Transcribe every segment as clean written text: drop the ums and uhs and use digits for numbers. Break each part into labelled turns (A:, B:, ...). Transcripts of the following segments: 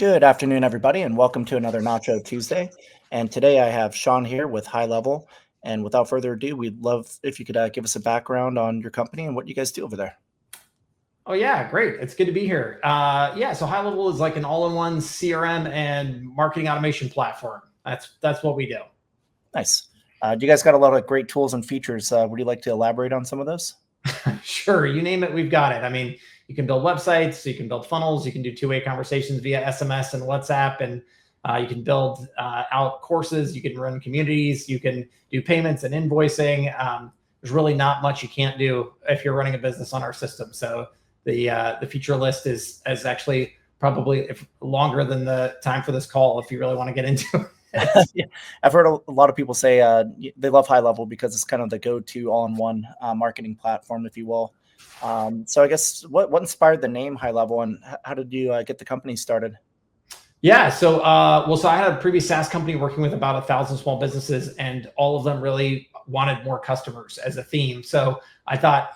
A: Good afternoon, everybody, and welcome to another Nacho Tuesday. And today I have Shaun here with HighLevel. And without further ado, we'd love if you could give us a background on your company and what you guys do over there.
B: Oh yeah, great. It's good to be here. So HighLevel is like an all-in-one CRM and marketing automation platform. That's what we do.
A: Nice. Do you guys got a lot of great tools and features? Would you like to elaborate on some of those?
B: Sure, you name it, we've got it. I mean, you can build websites, you can build funnels, you can do two-way conversations via SMS and WhatsApp, and you can build out courses, you can run communities, you can do payments and invoicing. There's really not much you can't do if you're running a business on our system. So the feature list is actually probably longer than the time for this call if you really want to get into it.
A: Yeah. I've heard a lot of people say they love HighLevel because it's kind of the go-to all-in-one marketing platform, if you will. So I guess what inspired the name HighLevel, and how did you get the company started?
B: Yeah, so I had a previous SaaS company working with about 1,000 small businesses, and all of them really wanted more customers as a theme. So I thought,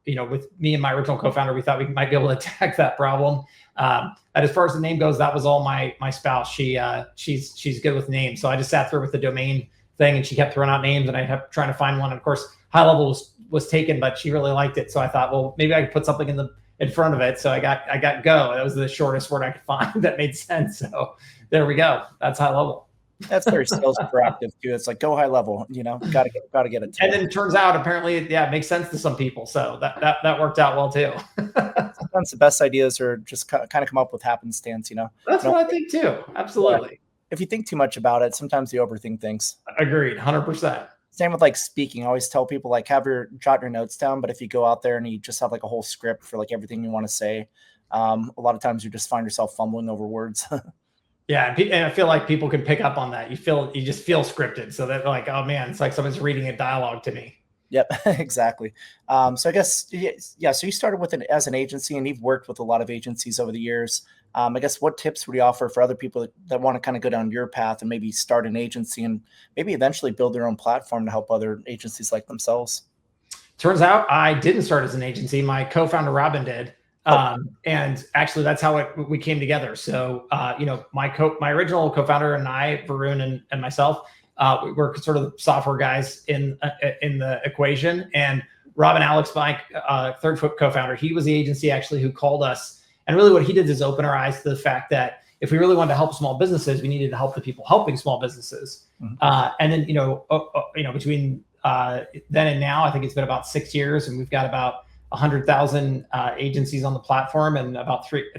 B: with me and my original co-founder, we thought we might be able to attack that problem. And as far as the name goes, that was all my spouse. She's good with names, so I just sat through with the domain thing, and she kept throwing out names, and I kept trying to find one. And of course, HighLevel was taken, but she really liked it, so I thought, well, maybe I could put something in front of it. So I got Go. That was the shortest word I could find that made sense. So there we go. That's HighLevel.
A: That's very sales proactive too. It's like go HighLevel, gotta get it.
B: And then it turns out apparently, it makes sense to some people. So that worked out well too.
A: Sometimes the best ideas are just kind of come up with happenstance,
B: That's what I think too. Absolutely.
A: Yeah. If you think too much about it, sometimes you overthink things.
B: Agreed, 100%.
A: Same with like speaking. I always tell people like jot your notes down, but if you go out there and you just have like a whole script for like everything you want to say, a lot of times you just find yourself fumbling over words.
B: Yeah, and I feel like people can pick up on that. You just feel scripted, so they're like, oh man, it's like someone's reading a dialogue to me.
A: Yep, exactly. So I guess, yeah, so you started as an agency, and you've worked with a lot of agencies over the years. I guess what tips would you offer for other people that want to kind of go down your path and maybe start an agency and maybe eventually build their own platform to help other agencies like themselves?
B: Turns out I didn't start as an agency. My co-founder, Robin, did. And actually that's how we came together. So, my original co-founder and I, Varun and myself, we were sort of the software guys in the equation. And Robin Alex, my third co-founder, he was the agency actually who called us. And really what he did is open our eyes to the fact that if we really wanted to help small businesses, we needed to help the people helping small businesses. Mm-hmm. And then, between then and now, I think it's been about 6 years, and we've got about 100,000 agencies on the platform, and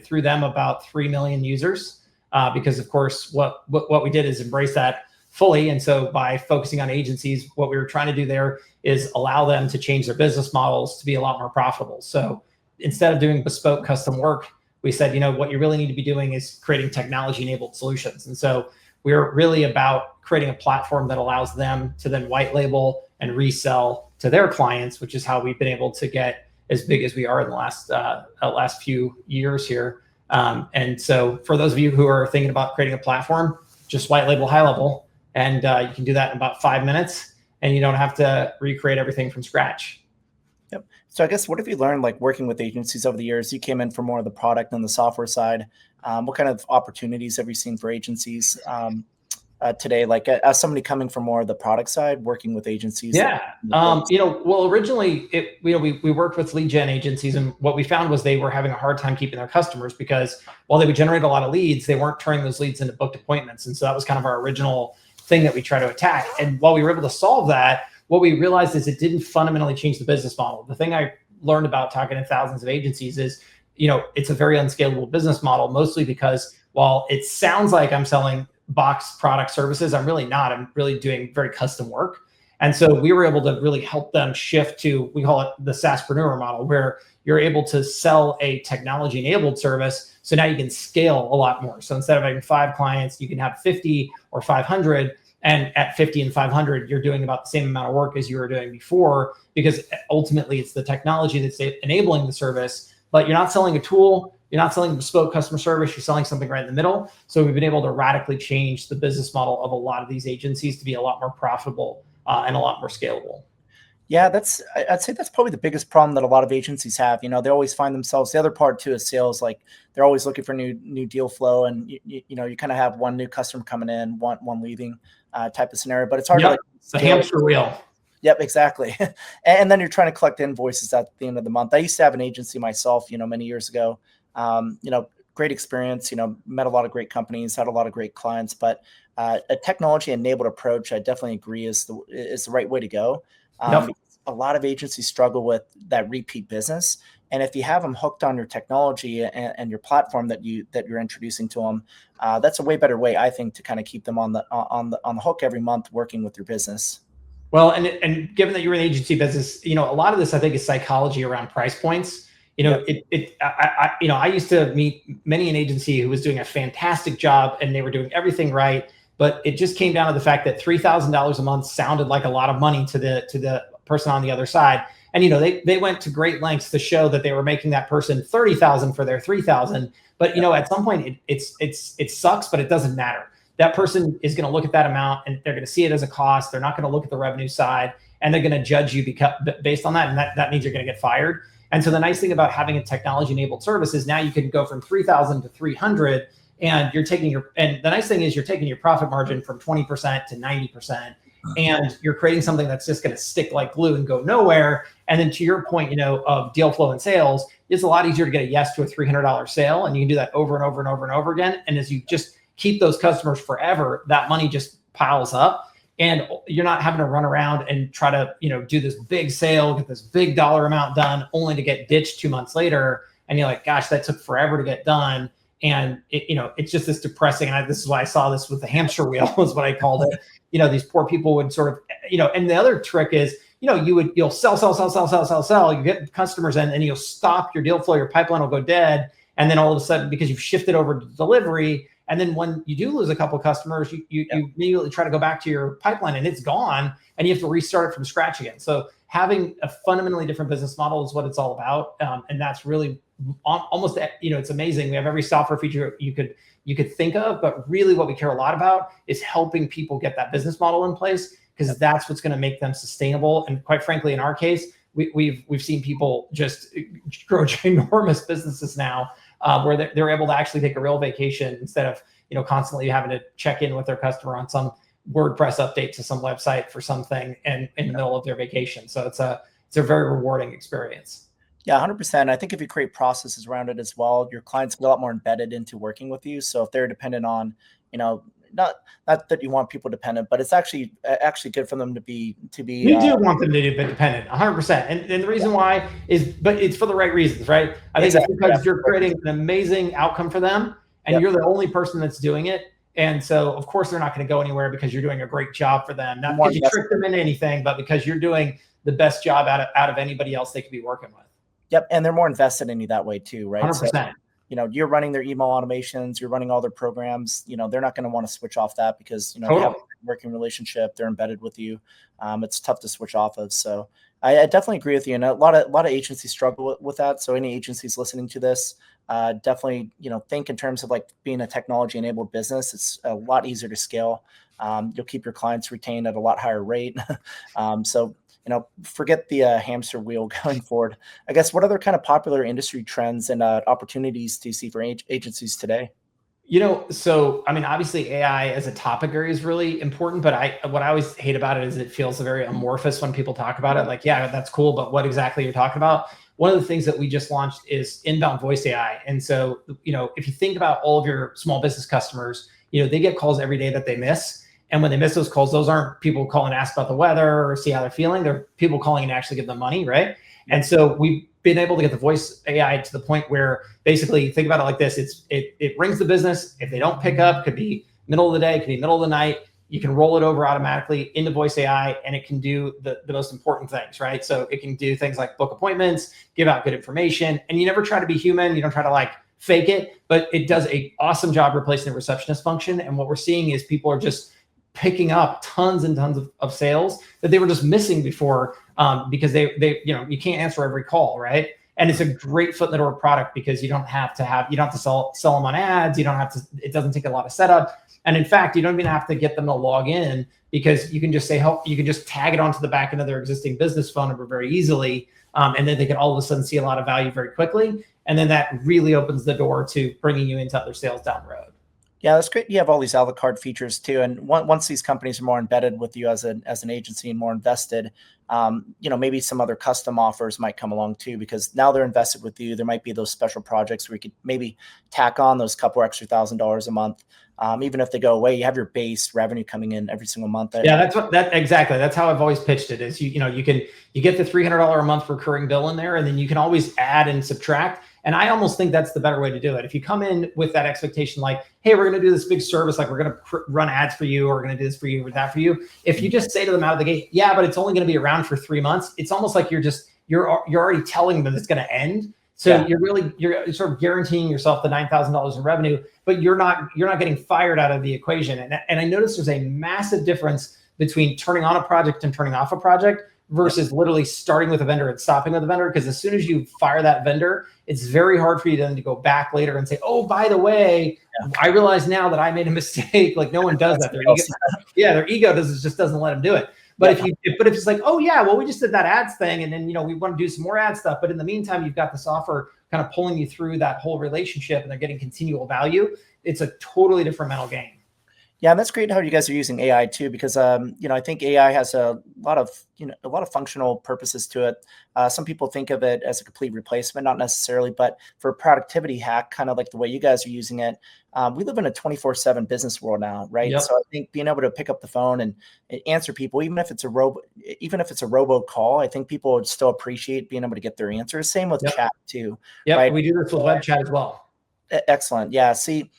B: through them about 3 million users. Because of course, what we did is embrace that fully. And so by focusing on agencies, what we were trying to do there is allow them to change their business models to be a lot more profitable. So instead of doing bespoke custom work, we said, what you really need to be doing is creating technology-enabled solutions. And so we're really about creating a platform that allows them to then white label and resell to their clients, which is how we've been able to get as big as we are in the last few years here. And so for those of you who are thinking about creating a platform, just white label HighLevel, and you can do that in about 5 minutes, and you don't have to recreate everything from scratch.
A: Yep. So I guess what have you learned, like working with agencies over the years? You came in for more of the product and the software side. What kind of opportunities have you seen for agencies today, like as somebody coming from more of the product side, working with agencies?
B: Yeah. Originally we worked with lead gen agencies, and what we found was they were having a hard time keeping their customers because while they would generate a lot of leads, they weren't turning those leads into booked appointments. And so that was kind of our original thing that we try to attack. And while we were able to solve that, what we realized is it didn't fundamentally change the business model. The thing I learned about talking to thousands of agencies is, it's a very unscalable business model, mostly because while it sounds like I'm selling box product services, I'm really not. I'm really doing very custom work. And so we were able to really help them shift to, we call it the SaaSpreneur model, where you're able to sell a technology enabled service. So now you can scale a lot more. So instead of having 5 clients, you can have 50 or 500. And at 50 and 500, you're doing about the same amount of work as you were doing before, because ultimately it's the technology that's enabling the service, but you're not selling a tool. You're not selling bespoke customer service. You're selling something right in the middle. So we've been able to radically change the business model of a lot of these agencies to be a lot more profitable and a lot more scalable.
A: Yeah, I'd say that's probably the biggest problem that a lot of agencies have. They always find themselves. The other part too is sales. Like they're always looking for new deal flow, and you kind of have one new customer coming in, one leaving, type of scenario. But it's hard to
B: Yep.
A: like
B: The
A: scale.
B: hamster wheel.
A: Yep, exactly. And then you're trying to collect invoices at the end of the month. I used to have an agency myself, many years ago. Great experience. Met a lot of great companies, had a lot of great clients, but a technology enabled approach, I definitely agree, is the right way to go.
B: Yep.
A: A lot of agencies struggle with that repeat business, and if you have them hooked on your technology and your platform that you're introducing to them, that's a way better way, I think, to kind of keep them on the hook every month working with your business.
B: Well, and given that you're in the agency business, a lot of this I think is psychology around price points.
A: Yep.
B: I used to meet many an agency who was doing a fantastic job and they were doing everything right, but it just came down to the fact that $3,000 a month sounded like a lot of money to the person on the other side. And they went to great lengths to show that they were making that person 30,000 for their 3,000. But at some point it sucks, but it doesn't matter. That person is going to look at that amount and they're going to see it as a cost. They're not going to look at the revenue side, and they're going to judge you based on that. And that means you're going to get fired. And so the nice thing about having a technology enabled service is now you can go from 3,000 to 300, and and the nice thing is you're taking your profit margin from 20% to 90%, and you're creating something that's just going to stick like glue and go nowhere. And then to your point, of deal flow and sales, it's a lot easier to get a yes to a $300 sale. And you can do that over and over and over and over again. And as you just keep those customers forever, that money just piles up, and you're not having to run around and try to, do this big sale, get this big dollar amount done, only to get ditched 2 months later. And you're like, gosh, that took forever to get done. And it's just this depressing. And this is why I saw this with the hamster wheel is what I called it. These poor people would sort of, and the other trick is, you'll sell, you get customers in, and you'll stop your deal flow, your pipeline will go dead. And then all of a sudden, because you've shifted over to delivery, and then when you do lose a couple of customers, you immediately try to go back to your pipeline and it's gone, and you have to restart it from scratch again. So having a fundamentally different business model is what it's all about. And that's really almost, it's amazing. We have every software feature you could think of, but really what we care a lot about is helping people get that business model in place, because that's what's going to make them sustainable. And quite frankly, in our case, we've seen people just grow ginormous businesses now, where they're able to actually take a real vacation instead of constantly having to check in with their customer on some WordPress update to some website for something and in the middle of their vacation. So it's a very rewarding experience.
A: Yeah, 100%. I think if you create processes around it as well, your clients get a lot more embedded into working with you. So if they're dependent on, not that you want people dependent, but it's actually good for them to be.
B: We do want them to be dependent, 100%. And the reason why is, but it's for the right reasons, right? I think it's because you're creating an amazing outcome for them, and you're the only person that's doing it. And so, of course, they're not going to go anywhere because you're doing a great job for them. Not because you tricked them into anything, but because you're doing the best job out of anybody else they could be working with.
A: Yep, and they're more invested in you that way too, right?
B: 100%.
A: So, you're running their email automations, you're running all their programs. They're not going to want to switch off that because they have a working relationship. They're embedded with you. It's tough to switch off of. So I definitely agree with you. And a lot of agencies struggle with that. So any agencies listening to this, definitely think in terms of like being a technology enabled business. It's a lot easier to scale. You'll keep your clients retained at a lot higher rate. So forget the hamster wheel going forward. I guess, what other kind of popular industry trends and opportunities do you see for agencies today?
B: So, I mean, obviously AI as a topic area is really important, but what I always hate about it is it feels very amorphous when people talk about it. Like, yeah, that's cool, but what exactly you're talking about? One of the things that we just launched is inbound voice AI. And so, if you think about all of your small business customers, they get calls every day that they miss. And when they miss those calls, those aren't people calling to ask about the weather or see how they're feeling. They're people calling to actually give them money, right? And so we've been able to get the voice AI to the point where basically, think about it like this: it rings the business. If they don't pick up, could be middle of the day, could be middle of the night. You can roll it over automatically into voice AI, and it can do the most important things, right? So it can do things like book appointments, give out good information, and you never try to be human. You don't try to like fake it, but it does an awesome job replacing the receptionist function. And what we're seeing is people are just picking up tons and tons of sales that they were just missing before, because they you can't answer every call, right? And it's a great foot in the door product because you don't have to sell them on ads. It doesn't take a lot of setup. And in fact, you don't even have to get them to log in, because you can just say, help, you can just tag it onto the back end of their existing business phone number very easily. And then they can all of a sudden see a lot of value very quickly. And then that really opens the door to bringing you into other sales down the road.
A: Yeah, that's great. You have all these a la carte features too, and once these companies are more embedded with you as an agency and more invested, maybe some other custom offers might come along too, because now they're invested with you. There might be those special projects where you could maybe tack on those couple extra $1,000 a month. Even if they go away, you have your base revenue coming in every single month.
B: Yeah, exactly. That's how I've always pitched it. Is you get the $300 a month recurring bill in there, and then you can always add and subtract. And I almost think that's the better way to do it. If you come in with that expectation, like, hey, we're going to do this big service, like we're going to run ads for you, or we're going to do this for you or that for you. If you just say to them out of the gate, yeah, but it's only going to be around for 3 months, it's almost like you're already telling them it's going to end. So you're sort of guaranteeing yourself the $9,000 in revenue, but you're not getting fired out of the equation. And I noticed there's a massive difference between turning on a project and turning off a project versus literally starting with a vendor and stopping with a vendor. Because as soon as you fire that vendor, it's very hard for you then to go back later and say, oh, by the way, I realize now that I made a mistake. Like, no one does that. Their ego just doesn't let them do it. But if it's like, oh yeah, well, we just did that ads thing, and then we want to do some more ad stuff, but in the meantime, you've got this offer kind of pulling you through that whole relationship, and they're getting continual value. It's a totally different mental game.
A: Yeah, and that's great how you guys are using AI too, because I think AI has a lot of functional purposes to it. Some people think of it as a complete replacement, not necessarily, but for a productivity hack, kind of like the way you guys are using it. We live in a 24/7 business world now, right?
B: Yep.
A: So I think being able to pick up the phone and answer people, even if it's a robo call, I think people would still appreciate being able to get their answers. Same with chat too.
B: Yeah,
A: right?
B: We do this with web chat as well.
A: Excellent. Yeah. See,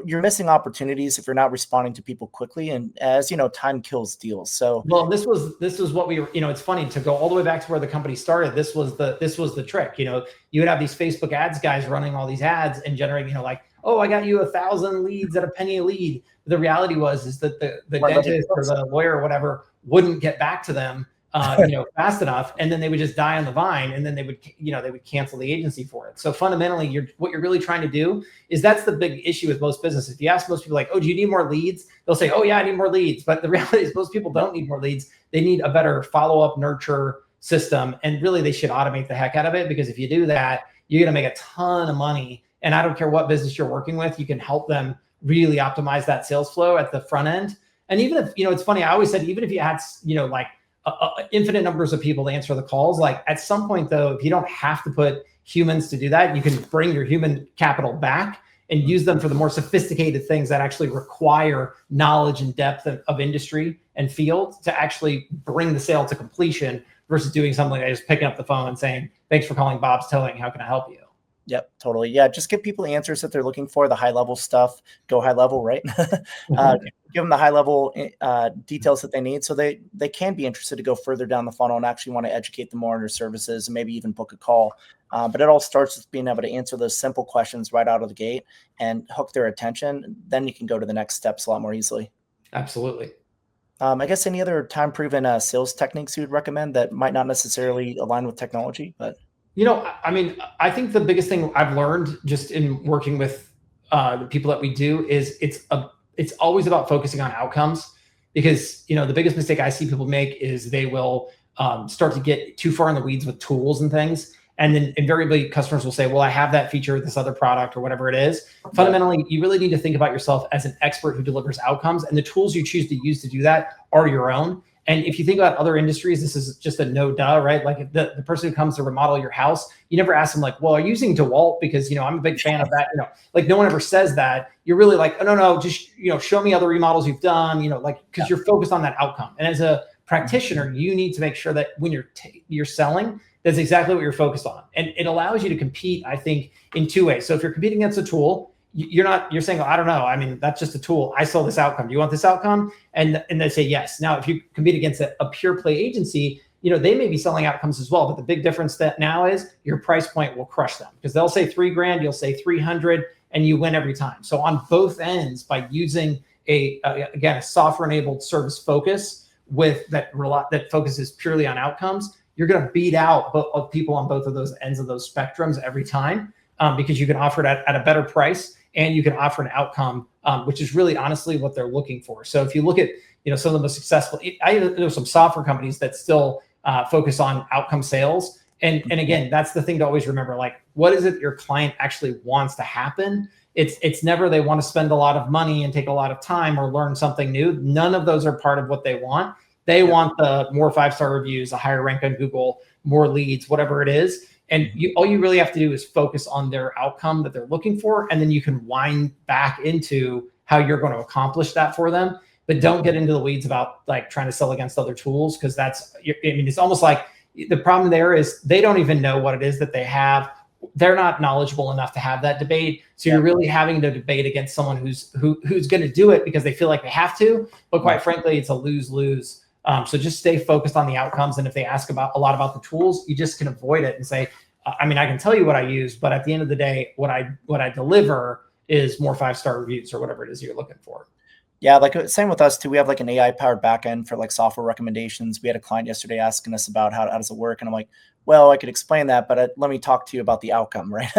A: you're missing opportunities if you're not responding to people quickly. And as you know, time kills deals. So,
B: well, this was what we were, it's funny to go all the way back to where the company started. This was the trick. You would have these Facebook ads guys running all these ads and generating, like, oh, I got you 1,000 leads at a penny a lead. The reality is that the dentist or the lawyer or whatever wouldn't get back to them fast enough, and then they would just die on the vine, and then they would cancel the agency for it. So fundamentally, what you're really trying to do is, that's the big issue with most businesses. If you ask most people, like, oh, do you need more leads? They'll say, oh yeah, I need more leads. But the reality is, most people don't need more leads. They need a better follow-up nurture system, and really they should automate the heck out of it, because if you do that, you're going to make a ton of money. And I don't care what business you're working with, you can help them really optimize that sales flow at the front end. And even if, it's funny, I always said, even if you had, like, infinite numbers of people to answer the calls, like, at some point though, if you don't have to put humans to do that, you can bring your human capital back and use them for the more sophisticated things that actually require knowledge and depth of industry and field to actually bring the sale to completion, versus doing something like just picking up the phone and saying, thanks for calling Bob's Towing, how can I help you?
A: Yep, totally. Yeah, just give people the answers that they're looking for, the high level stuff. Go high level, right? Give them the high level details that they need, so they can be interested to go further down the funnel and actually want to educate them more on your services, and maybe even book a call. But it all starts with being able to answer those simple questions right out of the gate and hook their attention. Then you can go to the next steps a lot more easily.
B: Absolutely.
A: I guess any other time-proven sales techniques you would recommend that might not necessarily align with technology, but
B: I think the biggest thing I've learned just in working with the people that we do is it's always about focusing on outcomes, because, the biggest mistake I see people make is they will start to get too far in the weeds with tools and things. And then invariably customers will say, well, I have that feature with this other product or whatever it is. Fundamentally, you really need to think about yourself as an expert who delivers outcomes, and the tools you choose to use to do that are your own. And if you think about other industries, this is just a no duh, right? Like the person who comes to remodel your house, you never ask them like, well, are you using DeWalt? Because, I'm a big fan of that. Like no one ever says that. You're really like, oh, no, just, show me other remodels you've done, because you're focused on that outcome. And as a practitioner, you need to make sure that when you're selling, that's exactly what you're focused on. And it allows you to compete, I think, in two ways. So if you're competing against a tool, you're saying, oh, I don't know. I mean, that's just a tool. I sell this outcome. Do you want this outcome? And they say yes. Now, if you compete against a pure play agency, they may be selling outcomes as well. But the big difference that now is your price point will crush them, because they'll say $3,000, you'll say 300, and you win every time. So on both ends, by using a software enabled service focus with that focuses purely on outcomes, you're going to beat out people on both of those ends of those spectrums every time, because you can offer it at a better price. and you can offer an outcome, which is really honestly what they're looking for. So if you look at, some of the most successful, there's some software companies that still focus on outcome sales. And again, that's the thing to always remember, like, what is it your client actually wants to happen? It's never they want to spend a lot of money and take a lot of time or learn something new. None of those are part of what they want. They want the more 5-star reviews, a higher rank on Google, more leads, whatever it is. And all you really have to do is focus on their outcome that they're looking for. And then you can wind back into how you're going to accomplish that for them. But don't get into the weeds about like trying to sell against other tools, because it's almost like the problem there is they don't even know what it is that they have. They're not knowledgeable enough to have that debate. So you're really having to debate against someone who's going to do it because they feel like they have to. But quite frankly, it's a lose-lose. So just stay focused on the outcomes. And if they ask a lot about the tools, you just can avoid it and say, I can tell you what I use, but at the end of the day, what I deliver is more 5-star reviews or whatever it is you're looking for.
A: Yeah, like same with us too. We have like an AI powered backend for like software recommendations. We had a client yesterday asking us about how does it work, and I'm like, well, I could explain that, but let me talk to you about the outcome, right?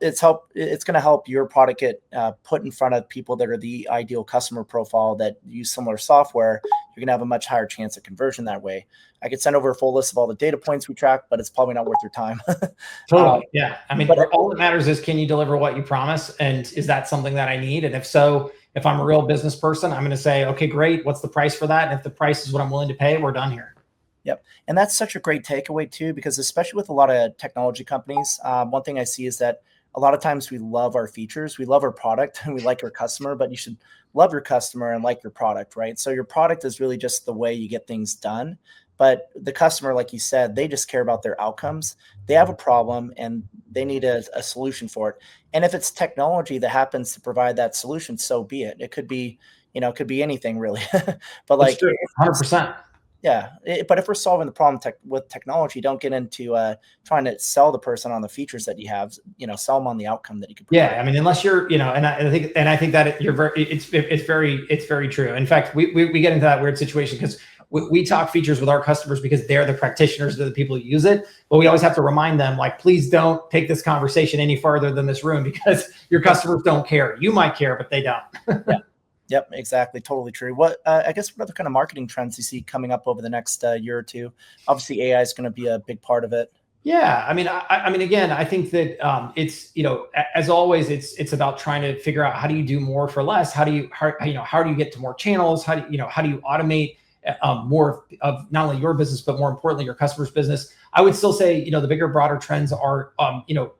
A: It's going to help your product get put in front of people that are the ideal customer profile that use similar software. You're going to have a much higher chance of conversion that way. I could send over a full list of all the data points we track, but it's probably not worth your time.
B: Totally. Yeah. But all that matters is, can you deliver what you promise? And is that something that I need? And if so, if I'm a real business person, I'm going to say, okay, great. What's the price for that? And if the price is what I'm willing to pay, we're done here.
A: Yep. And that's such a great takeaway too, because especially with a lot of technology companies, one thing I see is that a lot of times we love our features, we love our product, and we like our customer, but you should love your customer and like your product, right? So your product is really just the way you get things done. But the customer, like you said, they just care about their outcomes. They have a problem and they need a solution for it. And if it's technology that happens to provide that solution, so be it. It could be, it could be anything really. But like
B: 100%.
A: Yeah, but if we're solving the problem with technology, don't get into trying to sell the person on the features that you have. Sell them on the outcome that you could provide.
B: Yeah, unless you're, and I think that it's very true. In fact, we get into that weird situation because we talk features with our customers because they're the practitioners, they're the people who use it. But we always have to remind them, like, please don't take this conversation any farther than this room, because your customers don't care. You might care, but they don't.
A: Yeah. Yep, exactly. Totally true. What other kind of marketing trends you see coming up over the next year or two? Obviously, AI is going to be a big part of it.
B: Yeah, again, I think that it's, as always, it's about trying to figure out, how do you do more for less? How do you get to more channels? How do you automate more of not only your business, but more importantly, your customer's business? I would still say, the bigger, broader trends are,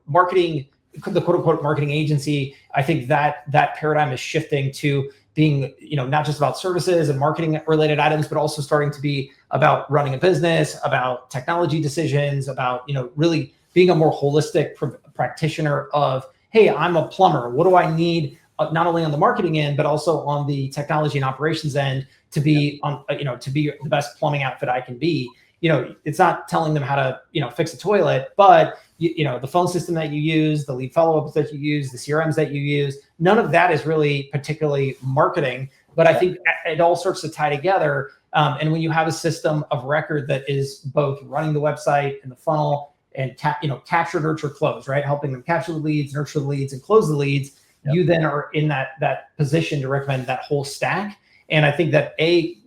B: marketing, the quote unquote marketing agency. I think that paradigm is shifting to being, not just about services and marketing related items, but also starting to be about running a business, about technology decisions, about, really being a more holistic practitioner of, hey, I'm a plumber. What do I need, not only on the marketing end, but also on the technology and operations end to be to be the best plumbing outfit I can be. It's not telling them how to, fix a toilet, but the phone system that you use, the lead follow-ups that you use, the CRMs that you use, none of that is really particularly marketing, but I think it all starts to tie together. And when you have a system of record that is both running the website and the funnel and capture, nurture, close, right? Helping them capture the leads, nurture the leads, and close the leads, you then are in that position to recommend that whole stack. And I think that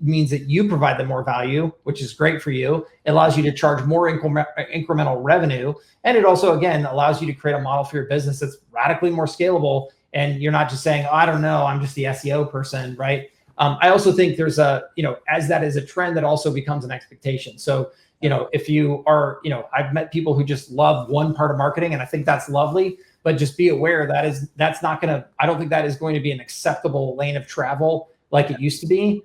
B: means that you provide them more value, which is great for you. It allows you to charge more incremental revenue. And it also, again, allows you to create a model for your business that's radically more scalable. And you're not just saying, oh, I don't know, I'm just the SEO person, right? I also think there's as that is a trend, that also becomes an expectation. So, if you are, I've met people who just love one part of marketing, and I think that's lovely, but just be aware I don't think that is going to be an acceptable lane of travel like it used to be,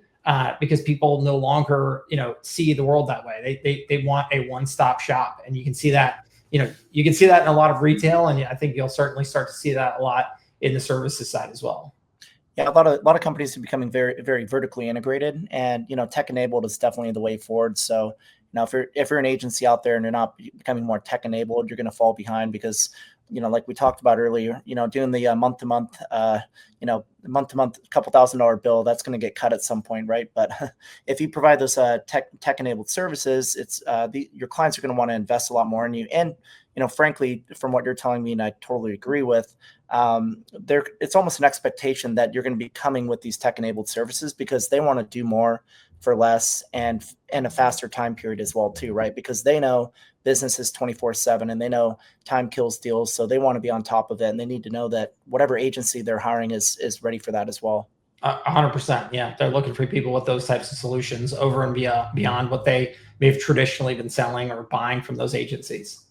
B: because people no longer, see the world that way. They want a one-stop shop, and you can see that, you can see that in a lot of retail, and I think you'll certainly start to see that a lot in the services side as well.
A: Yeah, a lot of companies are becoming very, very vertically integrated, and tech enabled is definitely the way forward. So, Now, if you're an agency out there and you're not becoming more tech enabled, you're going to fall behind because, like we talked about earlier, doing the month to month, couple $1,000 bill, that's going to get cut at some point, right? But if you provide those tech enabled services, it's your clients are going to want to invest a lot more in you. And frankly, from what you're telling me, and I totally agree with, it's almost an expectation that you're going to be coming with these tech enabled services because they want to do more for less and a faster time period as well too, right? Because they know business is 24/7 and they know time kills deals. So they want to be on top of it, and they need to know that whatever agency they're hiring is ready for that as well.
B: 100%. Yeah. They're looking for people with those types of solutions over and beyond what they may have traditionally been selling or buying from those agencies.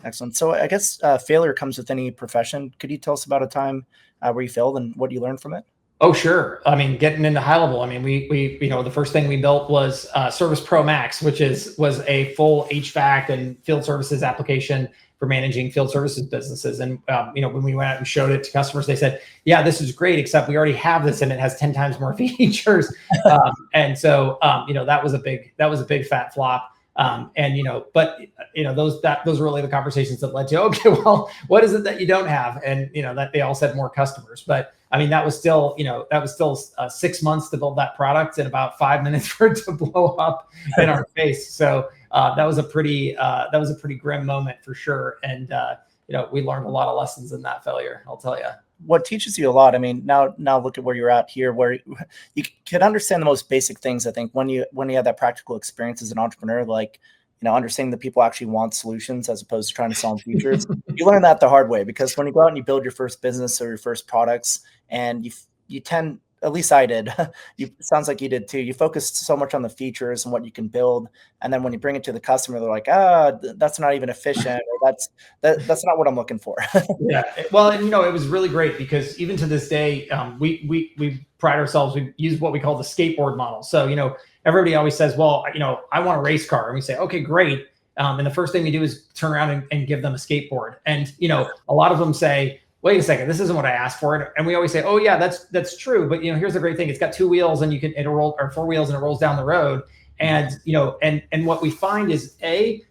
A: Excellent. So I guess failure comes with any profession. Could you tell us about a time where you failed and what you learned from it?
B: Oh, sure. I mean, getting into HighLevel, I mean, we the first thing we built was Service Pro Max, which was a full HVAC and field services application for managing field services businesses. And, when we went out and showed it to customers, they said, yeah, this is great, except we already have this and it has 10 times more features. And so, that was a big fat flop. Those are really the conversations that led to, okay, well, what is it that you don't have? And, that they all said more customers, but I mean, that was still 6 months to build that product and about 5 minutes for it to blow up in our face. So that was a pretty grim moment for sure. And, we learned a lot of lessons in that failure, I'll tell you.
A: What teaches you a lot. I mean, now look at where you're at here, where you can understand the most basic things. I think when you have that practical experience as an entrepreneur, like, understanding that people actually want solutions as opposed to trying to sell them features, you learn that the hard way, because when you go out and you build your first business or your first products, and you tend, at least I did, sounds like you did too. You focused so much on the features and what you can build. And then when you bring it to the customer, they're like, that's not even efficient. Or that's not what I'm looking for.
B: Yeah. Well, and it was really great because even to this day, we pride ourselves. We use what we call the skateboard model. So, everybody always says, well, I want a race car. And we say, okay, great. And the first thing we do is turn around and give them a skateboard. And, a lot of them say, wait a second, this isn't what I asked for. And we always say, oh yeah, that's true. But here's the great thing. It's got 2 wheels and it'll roll, or 4 wheels and it rolls down the road. And, and what we find is a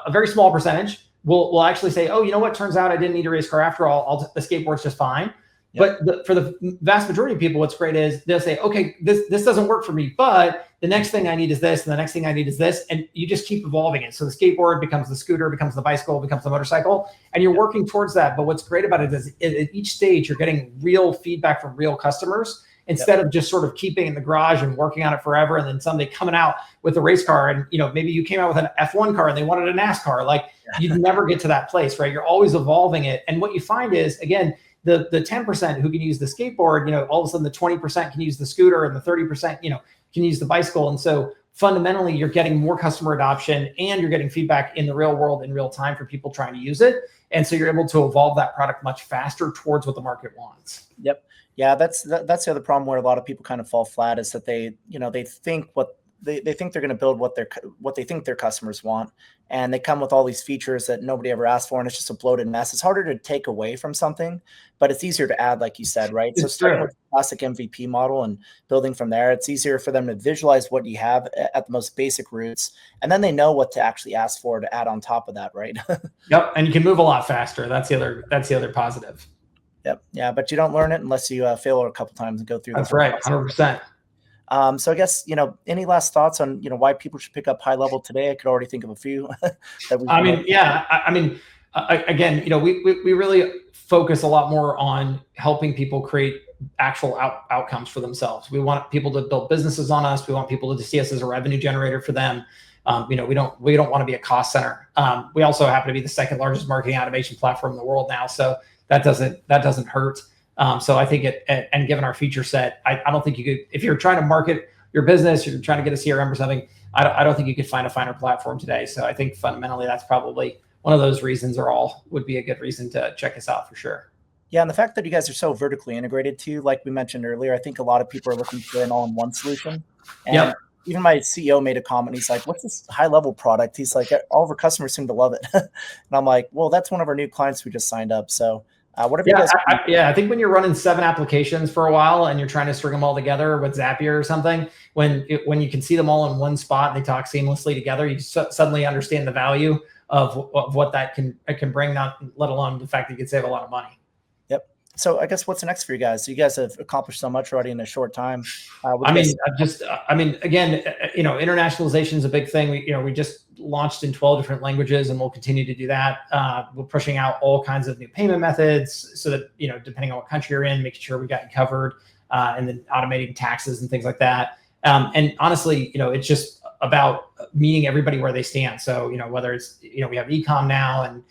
B: very small percentage will actually say, oh, you know what? Turns out I didn't need a race car after all. The skateboard's just fine. Yep. But for the vast majority of people, what's great is they'll say, okay, this doesn't work for me, but the next thing I need is this, and the next thing I need is this, and you just keep evolving it. So the skateboard becomes the scooter, becomes the bicycle, becomes the motorcycle, and you're working towards that. But what's great about it is at each stage, you're getting real feedback from real customers instead of just sort of keeping it in the garage and working on it forever, and then someday coming out with a race car, and maybe you came out with an F1 car and they wanted a NASCAR. Like you'd never get to that place, right? You're always evolving it, and what you find is, again, the 10% who can use the skateboard, all of a sudden the 20% can use the scooter, and the 30%, can use the bicycle. And so fundamentally, you're getting more customer adoption and you're getting feedback in the real world in real time for people trying to use it. And so you're able to evolve that product much faster towards what the market wants.
A: Yep. Yeah, that's the other problem where a lot of people kind of fall flat, is that they think they think they're going to build what they think their customers want, and they come with all these features that nobody ever asked for, and it's just a bloated mess. It's harder to take away from something, but it's easier to add, like you said, right? So starting with the classic MVP model and building from there, it's easier for them to visualize what you have at the most basic roots, and then they know what to actually ask for to add on top of that, right?
B: Yep, and you can move a lot faster. That's the other positive.
A: Yep. Yeah, but you don't learn it unless you fail it a couple times and go through.
B: That's right, 100%.
A: So I guess, any last thoughts on, why people should pick up HighLevel today? I could already think of a few.
B: Again, we really focus a lot more on helping people create actual outcomes for themselves. We want people to build businesses on us. We want people to see us as a revenue generator for them. We don't want to be a cost center. We also happen to be the second largest marketing automation platform in the world now. So that doesn't hurt. So I think and given our feature set, I don't think you could, if you're trying to market your business, you're trying to get a CRM or something, I don't think you could find a finer platform today. So I think fundamentally that's probably one of those reasons, or all would be a good reason to check us out for sure.
A: Yeah, and the fact that you guys are so vertically integrated too, like we mentioned earlier, I think a lot of people are looking for an all-in-one solution. And even my CEO made a comment. He's like, what's this HighLevel product? He's like, all of our customers seem to love it. And I'm like, well, that's one of our new clients we just signed up. So What have you guys?
B: I think when you're running 7 applications for a while and you're trying to string them all together with Zapier or something, when you can see them all in one spot and they talk seamlessly together, you suddenly understand the value of what that can bring, not let alone the fact that you can save a lot of money.
A: Yep. So I guess what's next for you guys? So you guys have accomplished so much already in a short time.
B: Again, internationalization is a big thing. We just launched in 12 different languages, and we'll continue to do that. We're pushing out all kinds of new payment methods so that, depending on what country you're in, making sure we got you covered, and then automating taxes and things like that. And honestly, it's just about meeting everybody where they stand. So, whether it's, we have e-com now, and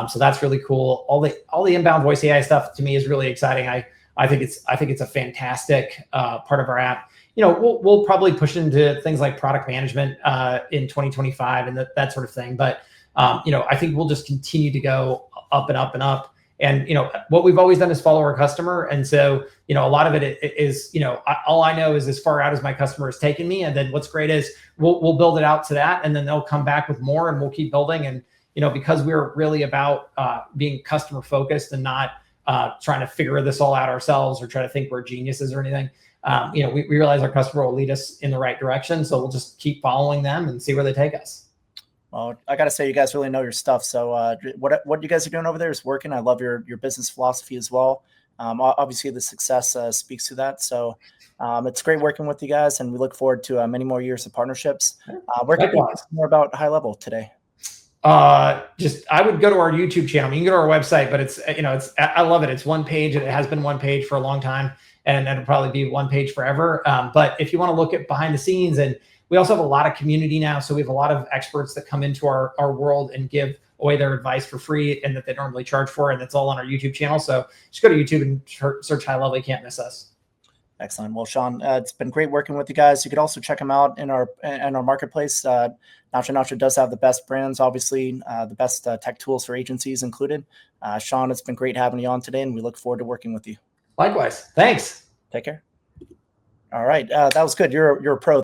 B: so that's really cool. All the inbound voice AI stuff to me is really exciting. I think it's a fantastic part of our app. We'll probably push into things like product management in 2025 and that sort of thing. But I think we'll just continue to go up and up and up. And what we've always done is follow our customer. And so a lot of it is all I know is as far out as my customer has taken me. And then what's great is we'll build it out to that, and then they'll come back with more, and we'll keep building. And because we're really about being customer focused and not trying to figure this all out ourselves or try to think we're geniuses or anything. We realize our customer will lead us in the right direction. So we'll just keep following them and see where they take us.
A: Well, I got to say, you guys really know your stuff. So what you guys are doing over there is working. I love your business philosophy as well. Obviously, the success speaks to that. So it's great working with you guys, and we look forward to many more years of partnerships. Where can you learn more about HighLevel today?
B: I would go to our YouTube channel. You can go to our website, but I love it. It's one page, and it has been one page for a long time, and it'll probably be one page forever. But if you want to look at behind the scenes, and we also have a lot of community now. So we have a lot of experts that come into our world and give away their advice for free and that they normally charge for. And it's all on our YouTube channel. So just go to YouTube and search HighLevel. You can't miss us.
A: Excellent. Well, Shaun, it's been great working with you guys. You could also check them out in our marketplace. NachoNacho does have the best brands, obviously, the best tech tools for agencies included. Shaun, it's been great having you on today, and we look forward to working with you.
B: Likewise. Thanks.
A: Take care. All right. That was good. You're a pro.